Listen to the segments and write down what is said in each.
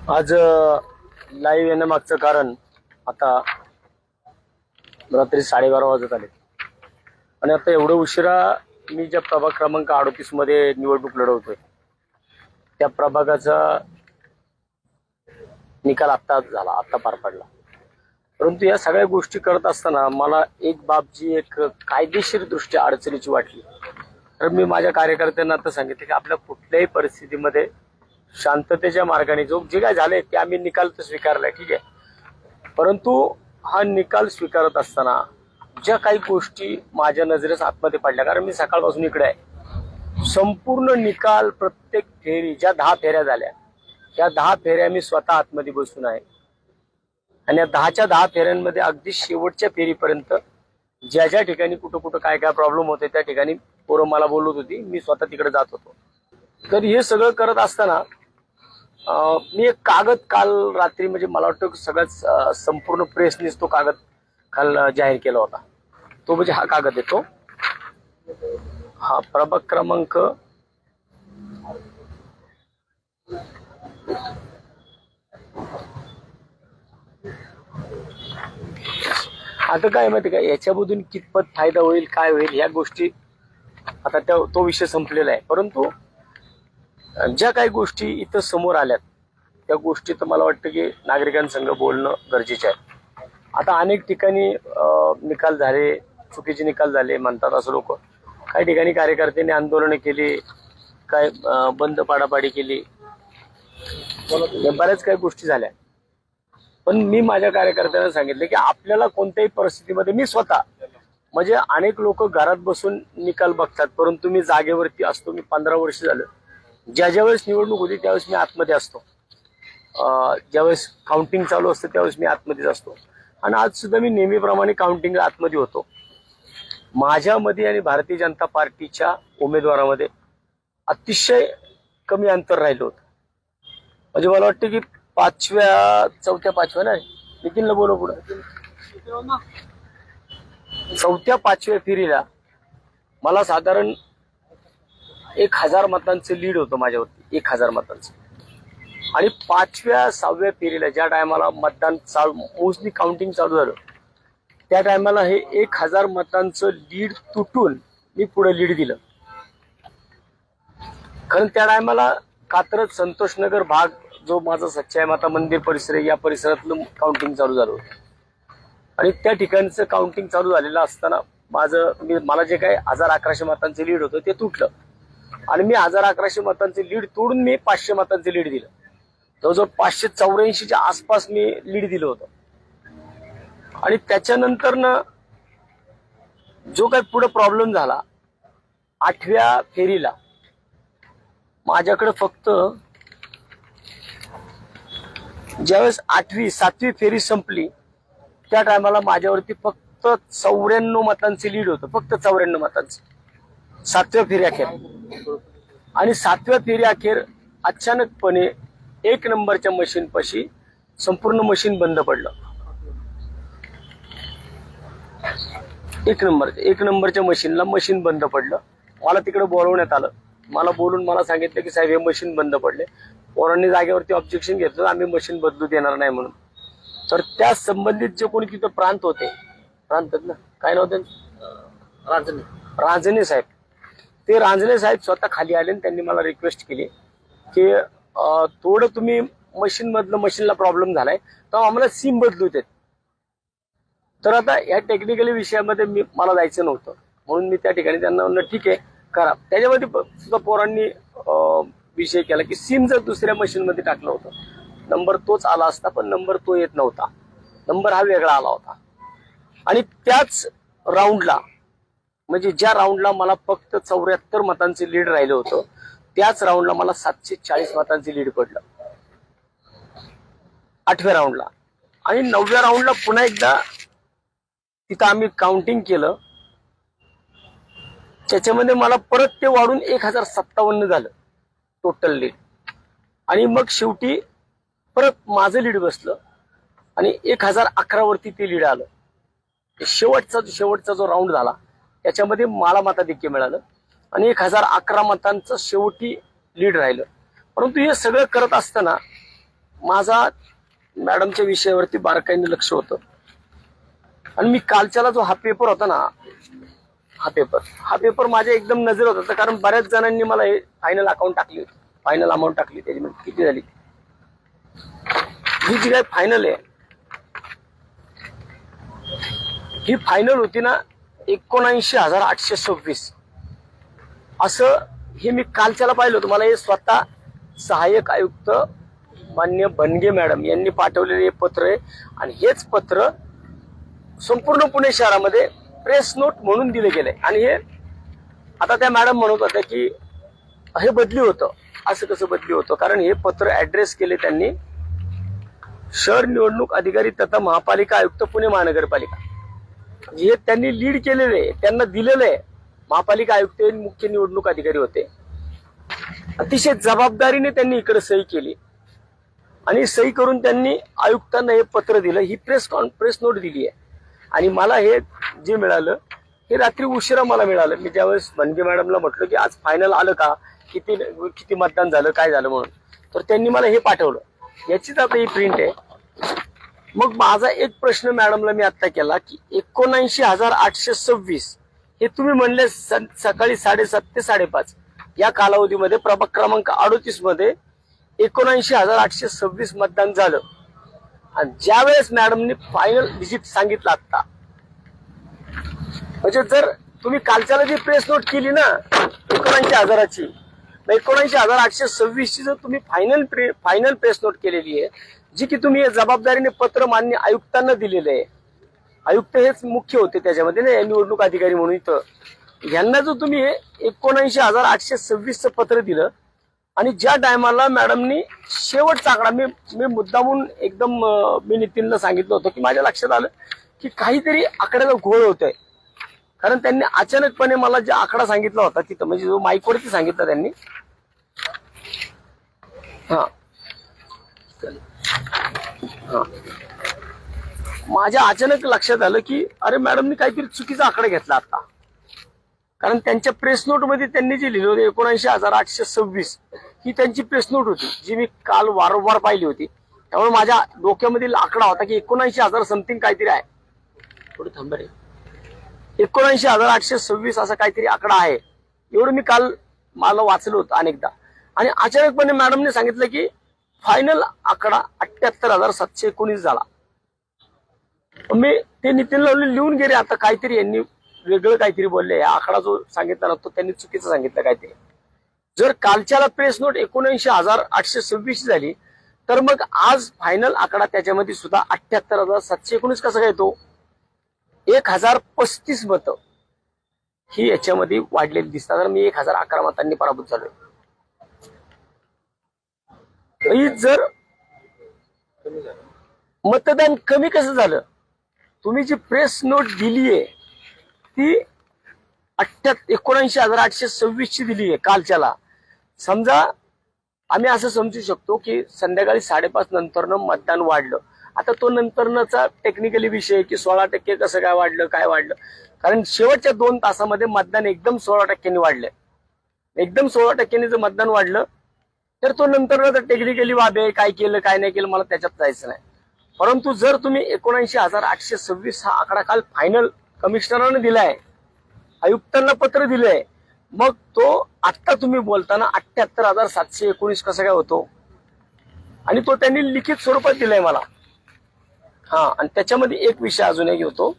आज लाईव्ह येण्यामागचं कारण आता रात्री 12:30 वाजत आले आणि आता एवढं उशिरा मी ज्या प्रभाग क्रमांक 38 मध्ये निवडणूक लढवतोय त्या प्रभागाचा निकाल आत्ता झाला, आत्ता पार पडला. परंतु या सगळ्या गोष्टी करत असताना मला एक बाब जी एक कायदेशीर दृष्ट्या अडचणीची वाटली. तर मी माझ्या कार्यकर्त्यांना आता सांगितले की आपल्या कुठल्याही परिस्थितीमध्ये शांततेच्या मार्गाने जे काय झालंय ते आम्ही निकाल तर स्वीकारलाय, ठीक आहे. परंतु हा निकाल स्वीकारत असताना ज्या काही गोष्टी माझ्या नजरेस आतमध्ये पडल्या, कारण मी सकाळपासून इकडे आहे, संपूर्ण निकाल प्रत्येक फेरी ज्या 10 फेऱ्या झाल्या त्या 10 फेऱ्या मी स्वतः आतमध्ये बसून आहे आणि या 10च्या 10 फेऱ्यांमध्ये अगदी शेवटच्या फेरीपर्यंत ज्या ज्या ठिकाणी कुठं कुठं काय काय प्रॉब्लेम होते त्या ठिकाणी पोरं मला बोलत होती, मी स्वतः तिकडे जात होतो. तर हे सगळं करत असताना मी एक कागद काल रात्री, म्हणजे मला वाटतं सगळ्याच संपूर्ण प्रेसनेच तो कागद काल जाहीर केला होता. तो म्हणजे हा कागद येतो, हा प्रभाग क्रमांक आता काय माहिती का, याच्यामधून कितपत फायदा होईल काय होईल या गोष्टी आता तो विषय संपलेला आहे. परंतु ज्या काही गोष्टी इथं समोर आल्यात त्या गोष्टी तर मला वाटतं की नागरिकांसंग बोलणं गरजेचं आहे. आता अनेक ठिकाणी निकाल झाले, चुकीचे निकाल झाले म्हणतात असं लोक. काही ठिकाणी कार्यकर्त्यांनी आंदोलनं केली, काय बंद पाडापाडी केली, बऱ्याच काही गोष्टी झाल्या. पण मी माझ्या कार्यकर्त्यांना सांगितले की आपल्याला कोणत्याही परिस्थितीमध्ये, मी स्वतः म्हणजे अनेक लोक घरात बसून निकाल बघतात, परंतु मी जागेवरती असतो. मी 15 वर्ष झालं, ज्या वेळेस निवडणूक होती त्यावेळेस मी आतमध्ये असतो, ज्यावेळेस काउंटिंग चालू असतं त्यावेळेस मी आतमध्येच असतो आणि आज सुद्धा मी नेहमीप्रमाणे काउंटिंग आतमध्ये होतो. माझ्यामध्ये आणि भारतीय जनता पार्टीच्या उमेदवारामध्ये अतिशय कमी अंतर राहिलं होतं. म्हणजे मला वाटतं की चौथ्या पाचव्या नाही, नितीनला बोलव पुढं, 4-5व्या फेरीला मला साधारण 1000 मतांचं लीड होतं माझ्यावरती, 1000 मतांचं. आणि 5व्या-6व्या फेरीला ज्या टायमाला मतदान मोस्टली काउंटिंग चालू झालं त्या टायमाला हे 1000 मतांचं लीड तुटून मी पुढे लीड दिलं. कारण त्या टायमाला कात्रज संतोषनगर भाग जो माझा सच्चाई माता मंदिर परिसर आहे या परिसरातलं काउंटिंग चालू झालं होतं आणि त्या ठिकाणचं काउंटिंग चालू झालेलं असताना मला जे काही 1000-1100 मतांचं लीड होतं ते तुटलं आणि मी 1000-1100 मतांचे लीड तोडून मी 500 मतांचे लीड दिलं. जवळजवळ 584च्या आसपास मी लीड दिलं होतं. आणि त्याच्यानंतर जो काही पुढे प्रॉब्लेम झाला 8व्या फेरीला माझ्याकडे फक्त ज्यावेळेस 7वी फेरी संपली त्या टायमाला माझ्यावरती फक्त 94 मतांचे लीड होतं, फक्त 94 मतांचं 7व्या फेरी अखेर. आणि 7व्या फेरी अखेर अचानकपणे 1 नंबरच्या मशीन पाशी संपूर्ण मशीन बंद पडलं. 1 नंबरच्या मशीनला मशीन बंद पडलं. मला तिकडे बोलवण्यात आलं, मला बोलून मला सांगितलं की साहेब हे मशीन बंद पडले. पोरांनी जागेवरती ऑब्जेक्शन घेतलं, आम्ही मशीन बदलू देणार नाही म्हणून. तर त्या संबंधित जे कोणी तिथं प्रांत ना, काय नाव त्यांचं, रांजणे साहेब, ते रांजणे साहेब स्वतः खाली आले आणि त्यांनी मला रिक्वेस्ट केली की थोडं तुम्ही मशीनला प्रॉब्लेम झालाय तर आम्हाला सिम बदलू देत. तर आता या टेक्निकली विषयामध्ये मला जायचं नव्हतं म्हणून मी त्या ठिकाणी त्यांना म्हणलं ठीक आहे करा. त्याच्यामध्ये सुद्धा पोरांनी विषय केला की सिम जर दुसऱ्या मशीनमध्ये टाकलं होतं नंबर तोच आला असता, पण नंबर तो येत नव्हता, नंबर हा वेगळा आला होता. आणि त्याच राऊंडला, म्हणजे ज्या राऊंडला मला फक्त 74 मतांचे लीड राहिलं होतं त्याच राऊंडला मला 740 मतांचे लीड पडलं 8व्या राऊंडला. आणि 9व्या राऊंडला पुन्हा एकदा तिथं आम्ही काउंटिंग केलं, त्याच्यामध्ये मला परत ते वाढून 1057 झालं टोटल लीड. आणि मग शेवटी परत माझं लीड बसलं आणि 1011 वरती ते लीड आलं. शेवटचा जो राऊंड झाला त्याच्यामध्ये मला मताधिक्य मिळालं आणि 1011 मतांचं शेवटी लीड राहिलं. परंतु हे सगळं करत असताना माझा मॅडमच्या विषयावरती बारकाईने लक्ष होतं आणि मी कालच्याला जो हा पेपर होता ना, हा पेपर माझ्या एकदम नजरेत होता, कारण बऱ्याच जणांनी मला हे फायनल अकाउंट टाकली होती, फायनल अमाऊंट टाकली, त्याची म्हणजे किती झाली, ही जी काय फायनल आहे ही फायनल होती ना 79,826 असं हे मी कालच्याला पाहिलं होतं. मला हे स्वतः सहाय्यक आयुक्त मान्य बनगे मॅडम यांनी पाठवलेले हे पत्र आहे आणि हेच पत्र संपूर्ण पुणे शहरामध्ये प्रेस नोट म्हणून दिले गेले. आणि हे आता त्या मॅडम म्हणत होत्या की हे बदली होतं. असं कसं बदली होतं, कारण हे पत्र ऍड्रेस केले त्यांनी शहर निवडणूक अधिकारी तथा महापालिका आयुक्त पुणे महानगरपालिका, हे त्यांनी लीड केलेले, त्यांना दिलेले. महापालिका आयुक्त हे मुख्य निवडणूक अधिकारी होते. अतिशय जबाबदारीने त्यांनी इकडे सही केली आणि सही करून त्यांनी आयुक्तांना हे पत्र दिलं. ही प्रेस नोट दिली आहे आणि मला हे जे मिळालं हे रात्री उशिरा मला मिळालं. मी ज्यावेळेस बनगे मॅडमला म्हटलं की आज फायनल आलं का, किती मतदान झालं, काय झालं म्हणून, तर त्यांनी मला हे पाठवलं. याचीच आता ही प्रिंट आहे. मग माझा एक प्रश्न मॅडमला मी आता केला की 79,826 हे तुम्ही म्हणले सकाळी 7:30 ते 5:30 या कालावधीमध्ये प्रभाग क्रमांक 38 मध्ये 79,826 मतदान झालं. आणि ज्यावेळेस मॅडमनी फायनल डिजिट सांगितलं आता, म्हणजे जर तुम्ही कालच्याला जी प्रेस नोट केली ना 79,000ची, 79,826 ची जर तुम्ही फायनल प्रेस नोट केलेली आहे, जी की तुम्ही जबाबदारीने पत्र मान्य आयुक्तांना दिलेलं आहे. आयुक्त हेच मुख्य होते त्याच्यामध्ये ना, निवडणूक अधिकारी म्हणून. इथं यांना जो तुम्ही 79,826 पत्र दिलं आणि ज्या टायमाला मॅडमनी शेवटचा आकडा, मी मुद्दामून एकदम मी नितीनला सांगितलं होतं की माझ्या लक्षात आलं की काहीतरी आकड्याला घोळ होतोय, कारण त्यांनी अचानकपणे मला जे आकडा सांगितला होता तिथं, म्हणजे जो माईकवरती सांगितला त्यांनी, माझ्या अचानक लक्षात आलं की अरे मॅडमनी काहीतरी चुकीचा आकडा घेतला आता. कारण त्यांच्या प्रेस नोट मध्ये त्यांनी जे लिहिलं होतं 79,826 ही त्यांची प्रेस नोट होती, जी मी काल वारंवार पाहिली होती. त्यामुळे माझ्या डोक्यामधील आकडा होता की 79,000 समथिंग काहीतरी आहे. थोडं थांब रे, 79,826 असा काहीतरी आकडा आहे, एवढं मी काल मला वाचलं होतं अनेकदा. आणि अचानकपणे मॅडमने सांगितलं की फायनल आकडा 78,719 झाला. मी ते नितीनला लिहून गेले, आता काहीतरी यांनी वेगळं काहीतरी बोलले, आकडा जो सांगितला ना तो त्यांनी चुकीचं सांगितलं काहीतरी. जर कालच्याला प्रेस नोट 79,826 झाली तर मग आज फायनल आकडा त्याच्यामध्ये सुद्धा 78,719 कसं काय येतो? 1,035 मतं ही याच्यामध्ये वाढलेली दिसतात. तर मी 1,011 मतांनी पराभूत झालोय. जर मतदान कमी कसं झालं? तुम्ही जी प्रेस नोट दिलीये ती 79,826 ची दिली आहे कालच्याला. समजा आम्ही असं समजू शकतो की संध्याकाळी 5:30 नंतरनं मतदान वाढलं. आता तो नंतरचा टेक्निकली विषय आहे की 16% कसं काय वाढलं, काय वाढलं, कारण शेवटच्या 2 तासामध्ये मतदान एकदम 16% वाढलंय. एकदम 16% जर मतदान वाढलं तर तो नंतर टेक्निकली वाद आहे, काय केलं काय नाही केलं मला त्याच्यात जायचं नाही. परंतु जर तुम्ही 79,826 हा आकडा काल फायनल कमिशनरांनी दिलाय, आयुक्तांना पत्र दिलंय, मग तो आता तुम्ही बोलताना 78,719 कसं काय होतो? आणि तो त्यांनी लिखित स्वरूपात दिलाय मला. आणि त्याच्यामध्ये एक विषय अजून एक होतो,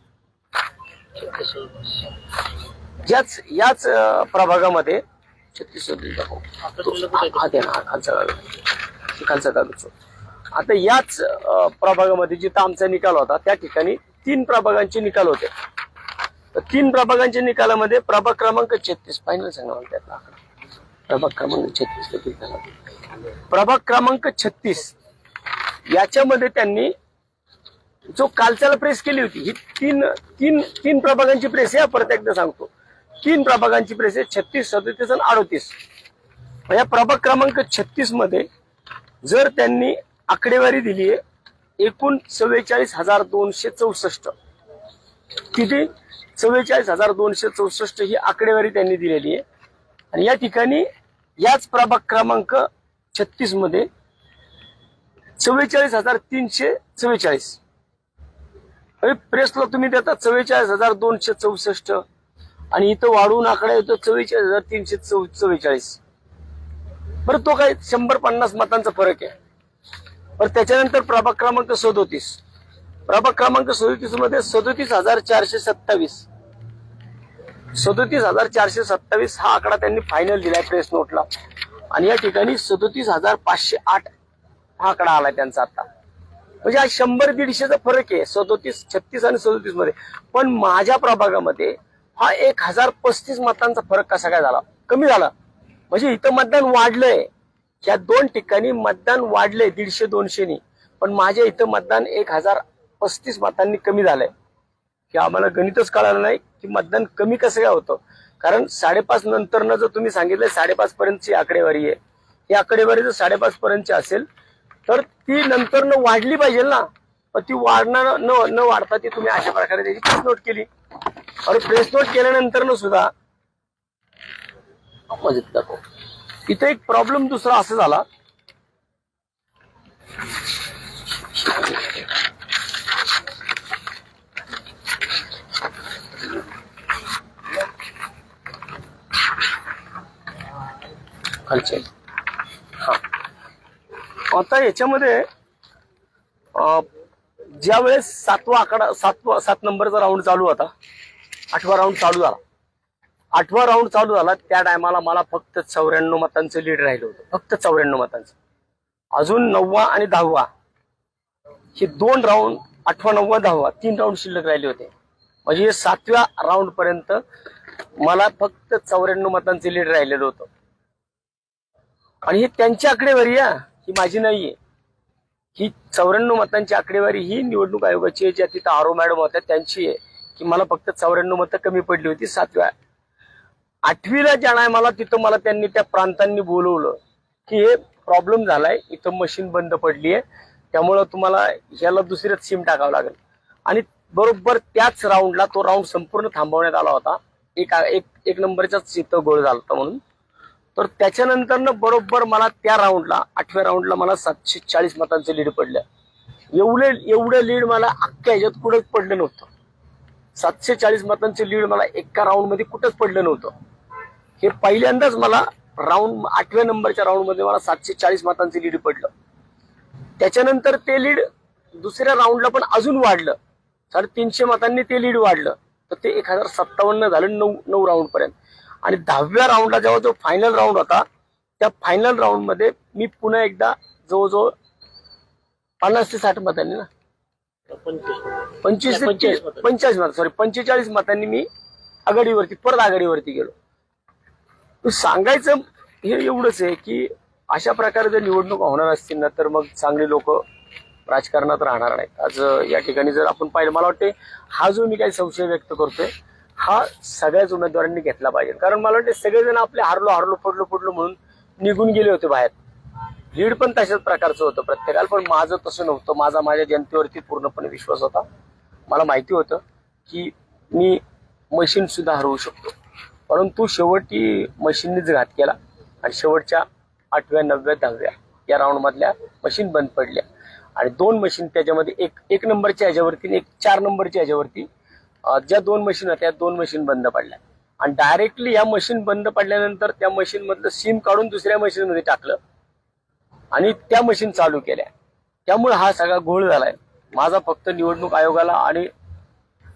याच प्रभागामध्ये 36 खालचा कागद. आता याच प्रभागामध्ये जिथं आमचा निकाल होता त्या ठिकाणी 3 प्रभागांचे निकाल होते. तर 3 प्रभागांच्या निकालामध्ये प्रभाग क्रमांक 36 फायनल सांगा मला त्यातला आकडा. प्रभाग क्रमांक 36 प्रभाग क्रमांक 36 याच्यामध्ये त्यांनी जो कालच्याला प्रेस केली होती, ही तीन प्रभागांची प्रेस आहे. परत एकदा सांगतो, 3 प्रभागांची प्रेस आहे, 36, 37 आणि 38. या प्रभाग क्रमांक 36 मध्ये जर त्यांनी आकडेवारी दिली आहे एकूण 44,264, किती? 44,264 ही आकडेवारी त्यांनी दिलेली आहे. आणि या ठिकाणी याच प्रभाग क्रमांक 36 मध्ये 44,344. प्रेसला तुम्ही देता 44,264 आणि इथं वाढवून आकडा येतो 44,344. बरं तो काय 150 मतांचा फरक आहे. पण त्याच्यानंतर प्रभाग क्रमांक 37, प्रभाग क्रमांक 37 मध्ये 37,427, 37,427 हा आकडा त्यांनी फायनल दिलाय प्रेस नोटला. आणि या ठिकाणी 37,508 हा आकडा आलाय त्यांचा आता. म्हणजे हा 100-150चा फरक आहे 37, 36 आणि 37 मध्ये. पण माझ्या प्रभागामध्ये हा 1,035 मतांचा फरक कसा काय झाला, कमी झाला. म्हणजे इथं मतदान वाढलंय, या दोन ठिकाणी मतदान वाढलंय 150-200 पण माझ्या इथं मतदान 1,035 मतांनी कमी झालंय. की आम्हाला गणितच कळालं नाही की मतदान कमी कसं काय होतं. कारण 5:30 नंतर जर तुम्ही सांगितलं 5:30 पर्यंतची आकडेवारी आहे, ही आकडेवारी जर 5:30 पर्यंतची असेल तर ती नंतर वाढली पाहिजे ना. पण ती वाढणार न वाढता ती तुम्ही अशा प्रकारे त्याची प्रेस नोट केली. आणि प्रेस नोट केल्यानंतर सुद्धा इथे एक प्रॉब्लेम दुसरा असा झाला, खालचे हा आता याच्यामध्ये ज्या वेळेस 7 नंबरचा राऊंड चालू होता, 8वा राऊंड चालू झाला, 8वा राऊंड चालू झाला त्या टायमाला मला फक्त 94 मतांचं लीड राहिलं होतं, फक्त 94 मतांचं. अजून 9वा आणि 10वा हे 2 राऊंड, 8वा 9वा 10वा 3 राऊंड शिल्लक राहिले होते. म्हणजे 7व्या राऊंड पर्यंत मला फक्त 94 मतांचे लीड राहिलेलं होतं. आणि ही त्यांची आकडेवारी आहे, ही माझी नाहीये. ही 94 मतांची आकडेवारी ही निवडणूक आयोगाची आहे, ज्या तिथं आरो मॅडम होत्या त्यांची आहे की मला फक्त 94 मतं कमी पडली होती 7व्या. 8वीला ज्या टायमाला तिथं मला त्यांनी त्या प्रांतांनी बोलवलं की हे प्रॉब्लेम झालाय, इथं मशीन बंद पडली आहे, त्यामुळं तुम्हाला ह्याला दुसऱ्याच सिम टाकावं लागेल. आणि बरोबर त्याच राऊंडला तो राऊंड संपूर्ण थांबवण्यात आला होता, एक नंबरचाच इथं गोळ झाला होता म्हणून. तर त्याच्यानंतर बरोबर मला त्या राऊंडला 8व्या राऊंडला मला 740 मतांचं लीड पडलं. एवढं लीड मला अख्ख्या ह्याच्यात कुठंच पडलं नव्हतं. 740 मतांचं लीड मला एका राऊंड मध्ये कुठंच पडलं नव्हतं. हे पहिल्यांदाच मला राऊंड 8व्या नंबरच्या राऊंड मध्ये मला 740 मतांचं लीड पडलं. त्याच्यानंतर ते लीड दुसऱ्या राऊंडला पण अजून वाढलं, 350 मतांनी ते लीड वाढलं, तर ते 1057 झालं 9 राऊंड पर्यंत. आणि 10व्या राऊंडला जेव्हा जो फायनल राऊंड होता, त्या फायनल राऊंड मध्ये मी पुन्हा एकदा जवळजवळ 50 ते 60 मतांनी ना 45 मतांनी मी परत आघाडीवरती गेलो. सांगायचं हे एवढंच आहे की अशा प्रकारे जर निवडणूक होणार असतील ना तर मग चांगली लोक राजकारणात राहणार नाहीत. आज या ठिकाणी जर आपण पाहिलं, मला वाटते हा जो मी काही संशय व्यक्त करतोय हा सगळ्याच उमेदवारांनी घेतला पाहिजे. कारण मला वाटते सगळेजण आपले हारलो पडलो म्हणून निघून गेले होते बाहेर. लीड पण तशाच प्रकारचं होतं प्रत्येकाला, पण माझं तसं नव्हतं. माझ्या जनतेवरती पूर्णपणे विश्वास होता. मला माहिती होतं की मी मशीन सुद्धा हरवू शकतो, परंतु शेवटी मशीननीच घात केला आणि शेवटच्या 8व्या 9व्या 10व्या या राऊंड मधल्या मशीन बंद पडल्या. आणि 2 मशीन त्याच्यामध्ये एक नंबरच्या ह्याच्यावरती आणि 4 नंबरच्या ह्याच्यावरती ज्या 2 मशीन होत्या 2 मशीन बंद पडल्या. आणि डायरेक्टली या मशीन बंद पडल्यानंतर त्या मशीन मधलं सिम काढून दुसऱ्या मशीन मध्ये टाकलं आणि त्या मशीन चालू केल्या. त्यामुळे हा सगळा घोळ झालाय. माझा फक्त निवडणूक आयोगाला आणि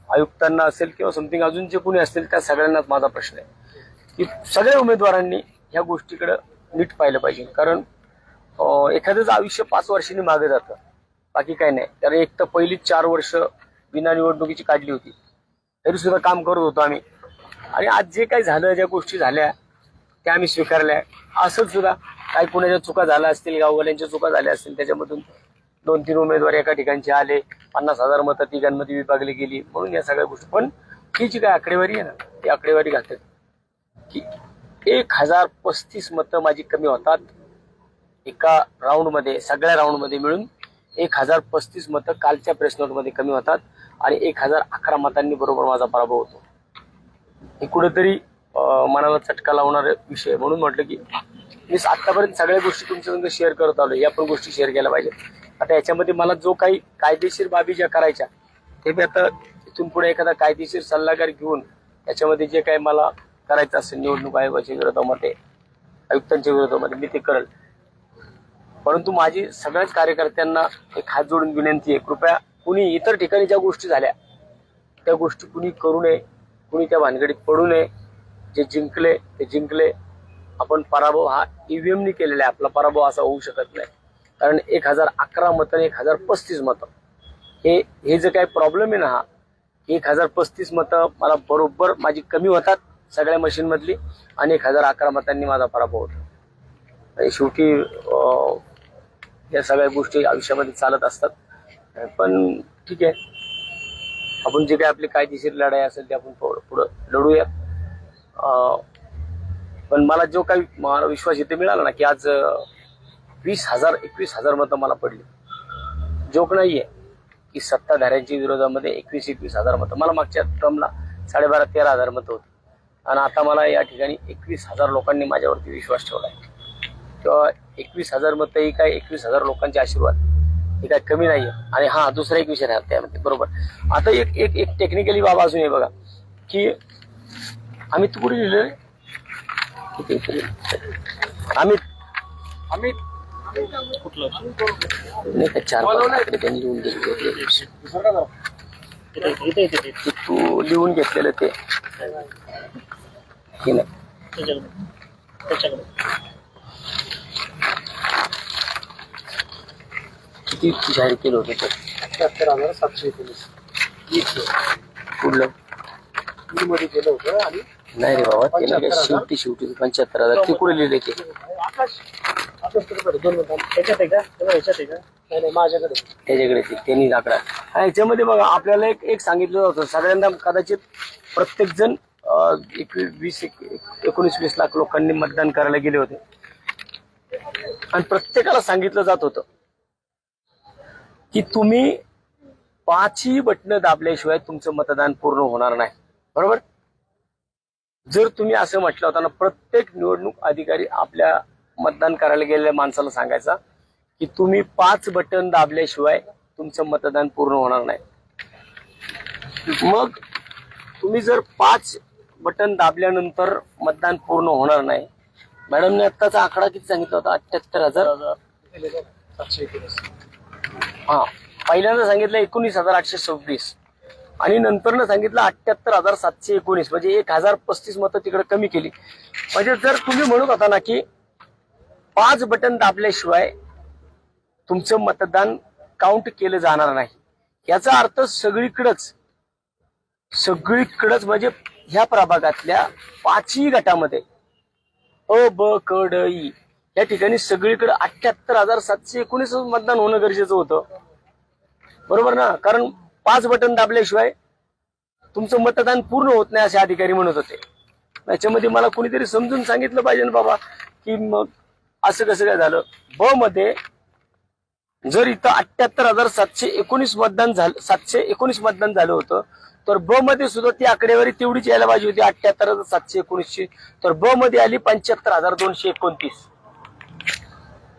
आयुक्तांना असेल किंवा समथिंग अजून जे कोणी असतील त्या सगळ्यांनाच माझा प्रश्न आहे की सगळ्या उमेदवारांनी ह्या गोष्टीकडे नीट पाहिलं पाहिजे. कारण एखाद्याचं आयुष्य 5 वर्षांनी मागे जातं, बाकी काही नाही. कारण एक तर पहिली 4 वर्ष विना निवडणुकीची काढली होती, तरी सुद्धा काम करत होतो आम्ही. आणि आज जे काही झालं, ज्या गोष्टी झाल्या त्या आम्ही स्वीकारल्या. असंच सुद्धा काही कुणाच्या चुका झाल्या असतील, गाववाल्यांच्या चुका झाल्या असतील, त्याच्यामधून 2-3 उमेदवार एका ठिकाणचे आले, 50,000 मतं तिघांमध्ये विभागली गेली, म्हणून या सगळ्या गोष्टी. पण ही जी काय आकडेवारी आहे ना, ती आकडेवारी घातक की 1035 मतं माझी कमी होतात एका राऊंडमध्ये. सगळ्या राऊंडमध्ये मिळून 1035 मतं कालच्या प्रेस नोटमध्ये कमी होतात आणि 1011 मतांनी बरोबर माझा पराभव होतो. हे कुठेतरी मनाला चटका लावणारे विषय. म्हणून म्हटलं की मी आतापर्यंत सगळ्या गोष्टी तुमच्यासंग शेअर करत आलो, या पण गोष्टी शेअर केल्या पाहिजे. आता याच्यामध्ये मला जो काही कायदेशीर बाबी ज्या करायच्या ते मी आता इथून पुढे एखादा कायदेशीर सल्लागार घेऊन त्याच्यामध्ये जे काही मला करायचं असेल निवडणूक आयोगाच्या विरोधामध्ये, आयुक्तांच्या विरोधामध्ये मी ते करेल. परंतु माझी सगळ्याच कार्यकर्त्यांना एक हात जोडून विनंती आहे, कृपया कुणी इतर ठिकाणी ज्या गोष्टी झाल्या त्या गोष्टी कुणी करू नये, कुणी त्या भानगडीत पडू नये. जे जिंकले ते जिंकले. आपण पराभव हा ईव्हीएमनी केलेला आहे, आपला पराभव असा होऊ शकत नाही. कारण 1011 मतं आणि 1035 मतं हे जे काही प्रॉब्लेम आहे ना, हा 1035 मतं मला बरोबर माझी कमी होतात सगळ्या मशीन मधली आणि 1011 मतांनी माझा पराभव होतो. आणि शेवटी या सगळ्या गोष्टी आयुष्यामध्ये चालत असतात. पण ठीक आहे, आपण जे काही आपली कायदेशीर लढाई असेल ते आपण पुढं लढूया. पण मला जो काही मला विश्वास इथे मिळाला ना की आज 20,000-21,000 मतं मला पडली. जोक नाहीये की सत्ताधाऱ्यांच्या विरोधामध्ये 21,000 मतं. मला मागच्या टर्मला 12,500-13,000 मतं होती आणि आता मला या ठिकाणी 21,000 लोकांनी माझ्यावरती विश्वास ठेवला आहे. तेव्हा 21,000 मतं ही काय 21,000 लोकांचे आशीर्वाद हे काय कमी नाहीये. आणि हा दुसरा एक विषय राहतो त्यामध्ये बरोबर. आता एक टेक्निकली बाबा अजून आहे बघा की आम्ही तू कुठे लिहिलं आम्ही कुठलं नाही का 4 त्यांनी लिहून घेतले तू लिहून घेतलेलं ते हे नाही किती जाहीर केलं होतं ते 77,719 कुठलं मध्ये केलं होतं. आणि नाही रे बाबा ते नाही शेवटी 75,000 ते कुठे लिहिले ते त्याच्यात आहे का ह्याच्यात आहे का? नाही माझ्याकडे त्याच्याकडे त्यांनी आकडा ह्याच्यामध्ये बघा आपल्याला एक सांगितलं होतं सगळ्यांना कदाचित प्रत्येक जण 19-20 लाख लोकांनी मतदान करायला गेले होते आणि प्रत्येकाला सांगितलं जात होतं की तुम्ही 5ही बटणं दाबल्याशिवाय तुमचं मतदान पूर्ण होणार नाही. बरोबर. जर तुम्ही असं म्हटलं होतं ना, प्रत्येक निवडणूक अधिकारी आपल्या मतदान करायला गेलेल्या माणसाला सांगायचा की तुम्ही 5 बटन दाबल्याशिवाय तुमचं मतदान पूर्ण होणार नाही. मग तुम्ही जर 5 बटन दाबल्यानंतर मतदान पूर्ण होणार नाही, मॅडमने आत्ताचा आकडा किती सांगितला होता? 78,719. हा पहिल्यांदा सांगितलं 19,826 आणि नंतर सांगितलं 78,719 म्हणजे 1,035 मतं तिकडे कमी केली. म्हणजे जर तुम्ही म्हणत होता ना की 5 बटन दाबल्याशिवाय तुमचं मतदान काउंट केलं जाणार नाही, याचा अर्थ सगळीकडेच म्हणजे ह्या प्रभागातल्या 5ही गटामध्ये अ ब क ड ई या ठिकाणी सगळीकडे 78,719 मतदान होणं गरजेचं होतं. बरोबर ना. कारण 5 बटन दाबल्याशिवाय तुमचं मतदान पूर्ण होत नाही असे अधिकारी म्हणत होते. याच्यामध्ये मला कुणीतरी समजून सांगितलं पाहिजे ना बाबा की मग असं कसं काय झालं. ब मध्ये जर इथं 78,719 मतदान झालं 719 मतदान झालं होतं तर ब मध्ये सुद्धा ती आकडेवारी तेवढीच यायला पाहिजे होती 78,719 तर ब मध्ये आली 75,229,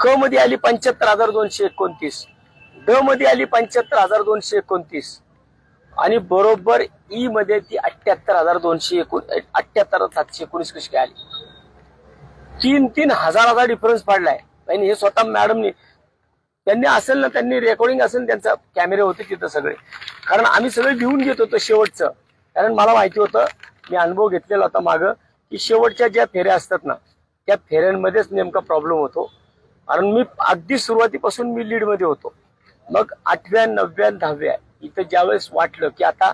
क मध्ये आली 75,229, ड मध्ये आली 75,229 आणि बरोबर ई मध्ये ती 78,719 कशी काय आली. 3 हजाराचा डिफरन्स पडलाय. आणि हे स्वतः मॅडमनी त्यांनी असेल ना, त्यांनी रेकॉर्डिंग असेल, त्यांचा कॅमेरे होते तिथं सगळे. कारण आम्ही सगळे लिहून घेत होतो शेवटचं. कारण मला माहिती होतं, मी अनुभव घेतलेला होता मागं, की शेवटच्या ज्या फेऱ्या असतात ना त्या फेऱ्यांमध्येच नेमका प्रॉब्लेम होतो. कारण मी अगदी सुरुवातीपासून मी लीड मध्ये होतो. मग 8व्या 9व्या 10व्या इथं ज्यावेळेस वाटलं की आता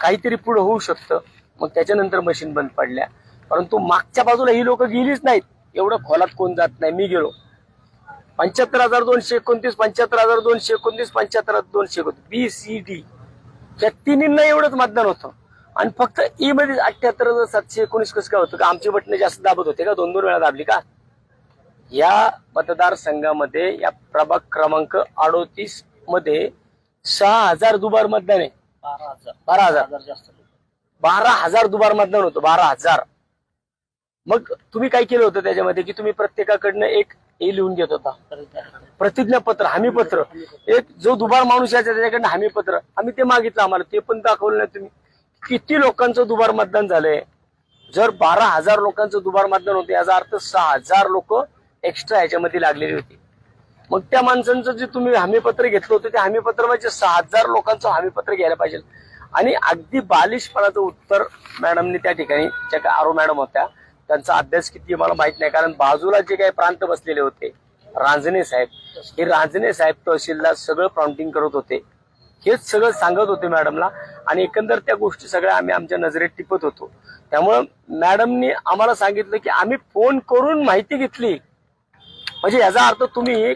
काहीतरी पुढे होऊ शकतं, मग त्याच्यानंतर मशीन बंद पडल्या. परंतु मागच्या बाजूला ही लोक गेलीच नाहीत. एवढं खोलात कोण जात नाही. मी गेलो. 75,229, 75,229, 75,229 बी सी डी या तिन्हींना एवढंच मतदान होतं. आणि फक्त ई मध्ये 78,719 कसं काय होतं का? आमची बटणे जास्त दाबत होते का? 2-2 वेळा दाबली का? या मतदारसंघामध्ये या प्रभाग क्रमांक 38 मध्ये 6,000 दुबार मतदान आहे. 12,000 दुबार मतदान होतं. 12,000. मग तुम्ही काय केलं होतं त्याच्यामध्ये की तुम्ही प्रत्येकाकडनं एक हे लिहून घेत होता प्रतिज्ञापत्र, हमीपत्र. एक जो दुबार माणूस यायचा त्याच्याकडनं हमीपत्र आम्ही ते मागितलं, आम्हाला ते पण दाखवलं नाही तुम्ही. किती लोकांचं दुबार मतदान झालंय? जर 12,000 लोकांचं दुबार मतदान होतं याचा अर्थ 6,000 लोक एक्स्ट्रा ह्याच्यामध्ये लागलेली होती. मग त्या माणसांचं जे तुम्ही हमीपत्र घेतलं होतं त्या हमीपत्र म्हणजे 6,000 लोकांचं हमीपत्र घ्यायला पाहिजे. आणि अगदी बालिशपणाचं उत्तर मॅडमने त्या ठिकाणी, ज्या आरो मॅडम होत्या त्यांचा अभ्यास किती मला माहित नाही, कारण बाजूला जे काही प्रांत बसलेले होते रांजणे साहेब, हे रांजणे साहेब तहसीलला सगळं प्राउंटिंग करत होते, हेच सगळं सांगत होते मॅडमला. आणि एकंदर त्या गोष्टी सगळ्या आम्ही आमच्या नजरेत टिपत होतो. त्यामुळं मॅडमनी आम्हाला सांगितलं की आम्ही फोन करून माहिती घेतली, म्हणजे याचा अर्थ तुम्ही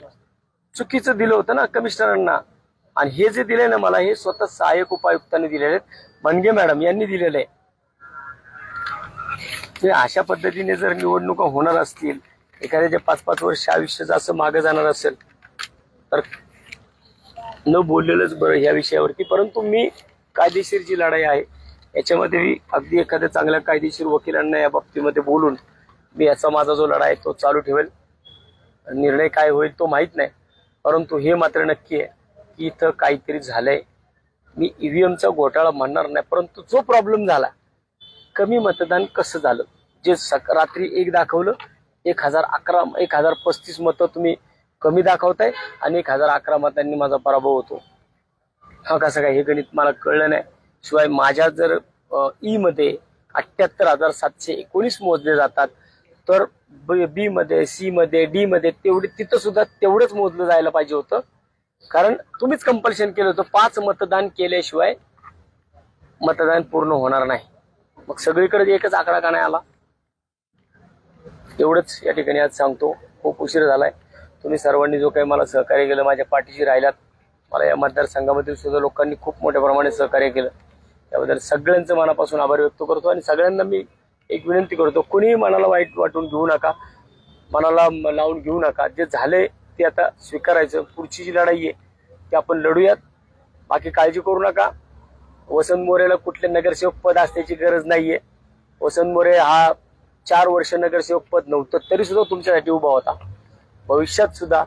चुकीचं दिलं होतं ना कमिशनरांना. आणि हे जे दिले ना मला, हे स्वतः सहाय्यक उपायुक्तांनी दिलेले आहेत, मनगे मॅडम यांनी दिलेले आहे. अशा पद्धतीने जर निवडणुका होणार असतील, एखाद्याच्या 5-5 वर्ष आयुष्याचं असं मागे जाणार असेल तर न बोललेलंच बरं ह्या विषयावरती. परंतु मी कायदेशीर जी लढाई आहे याच्यामध्ये मी अगदी एखाद्या चांगल्या कायदेशीर वकिलांना या बाबतीमध्ये बोलून मी याचा माझा जो लढा आहे तो चालू ठेवेल. निर्णय काय होईल तो माहित नाही, परंतु हे मात्र नक्की आहे की इथं काहीतरी झालंय. मी ईव्हीएमचा घोटाळा म्हणणार नाही, परंतु जो प्रॉब्लेम झाला, कमी मतदान कसं झालं, जे रात्री 1 दाखवलं, 1035 मतं तुम्ही कमी दाखवताय आणि 1011 मतांनी माझा पराभव होतो. हा कसं काय, हे गणित मला कळलं नाही. शिवाय माझ्या जर ई मध्ये 78,719 मोजले जातात, तर बी मध्ये, सी मध्ये, डी मध्ये तिथं सुद्धा तेवढंच मोजलं जायला पाहिजे होतं, कारण तुम्हीच कंपल्शन केलं होतं 5 मतदान केल्याशिवाय मतदान पूर्ण होणार नाही. मग सगळीकडे एकच आकडा का नाही आला? एवढंच या ठिकाणी आज सांगतो. खूप उशीर झालाय. तुम्ही सर्वांनी जो काही मला सहकार्य केलं, माझ्या पाठीशी राहिलात, मला या मतदारसंघामधील सुद्धा लोकांनी खूप मोठ्या प्रमाणात सहकार्य केलं, त्याबद्दल सगळ्यांचं मनापासून आभार व्यक्त करतो. आणि सगळ्यांना मी एक विनंती करतो, कोणीही मनाला वाईट वाटून घेऊ नका, मनाला लावून घेऊ नका. जे झाले ते आता स्वीकारायचं. पुढची जी लढाई आहे ती आपण लढूयात, बाकी काळजी करू नका. वसंत मोरेला कुठले नगरसेवक पद असण्याची गरज नाहीये. वसंत मोरे हा 4 वर्ष नगरसेवक पद नव्हतं तरी सुद्धा तुमच्यासाठी उभा होता. भविष्यात सुद्धा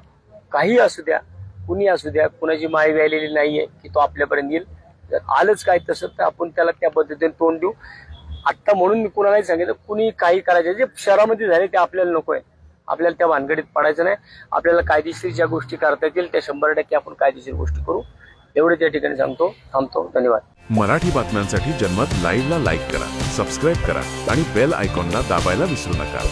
काही असू द्या, कुणी असू द्या, कुणाची माय व्यायलेली नाहीये की तो आपल्यापर्यंत येईल. जर आलंच काय तसं तर आपण त्याला त्या पद्धतीने तोंड देऊ. आत्ता म्हणून मी कुणालाही सांगितलं, कुणी काही करायचं, जे शहरामध्ये झाले ते आपल्याला नकोय. आपल्याला त्या भानगडीत पडायचं नाही. आपल्याला कायदेशीर ज्या गोष्टी करता येतील त्या 100% आपण कायदेशीर गोष्टी करू. एवढे त्या ठिकाणी सांगतो, थांबतो. धन्यवाद. मराठी बातम्यांसाठी जनमत लाईव्हला लाईक करा, सबस्क्राईब करा आणि बेल आयकॉनला दाबायला विसरू नका.